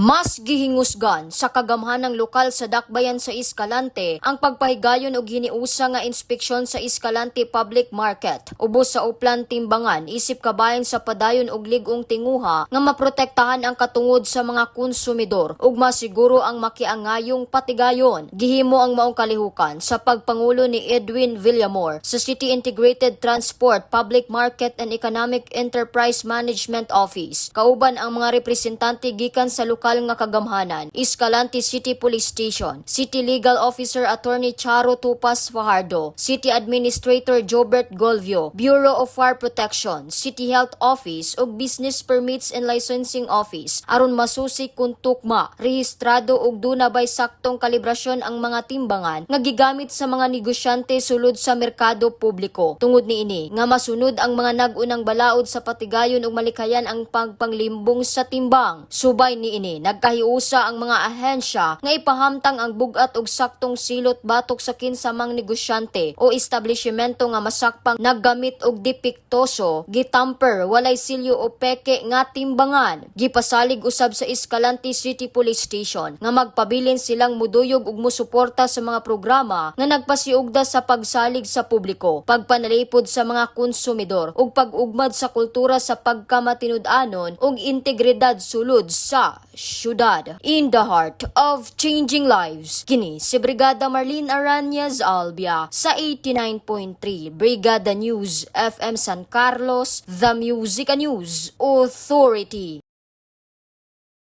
Mas gihingusgan sa kagamhanang lokal sa dakbayan sa Escalante ang pagpahigayon og hiniusa nga inspeksyon sa Escalante Public Market. Ubos sa uplan timbangan isip kabayan sa padayon og lig-ong tinguha nga maprotektahan ang katungod sa mga konsumidor ug masiguro ang makiangayong patigayon. Gihimo ang maong kalihukan sa pagpangulo ni Edwin Villamor sa City Integrated Transport Public Market and Economic Enterprise Management Office. Kauban ang mga representante gikan sa lokal nga kagamhanan, Escalante City Police Station, City Legal Officer Attorney Charo Tupas Fajardo, City Administrator Jobert Golvio, Bureau of Fire Protection, City Health Office ug Business Permits and Licensing Office aron masusi kung tukma, rehistrado ug dunay saktong kalibrasyon ang mga timbangan nga gigamit sa mga negosyante sulod sa merkado publiko. Tungod niini nga masunod ang mga nag-unang balaod sa patigayon ug malikayan ang pagpanglimbong sa timbang. Subay niini nagkahiusa ang mga ahensya nga ipahamtang ang bugat og saktong silot batok sa kinsamang negosyante o establishmento nga masakpang naggamit og depektoso, gitamper, walay silyo o peke nga timbangan. Gipasalig usab sa Escalante City Police Station nga magpabilin silang muduyog ug musuporta sa mga programa nga nagpasiugda sa pagsalig sa publiko, pagpanalipod sa mga konsumidor ug pag-ugmad sa kultura sa pagkamatinud-anon ug integridad sulod sa syudad. In the heart of changing lives, kini si Brigada Marlene Aranyaz Albia sa 89.3 Brigada News FM San Carlos, the Music News Authority.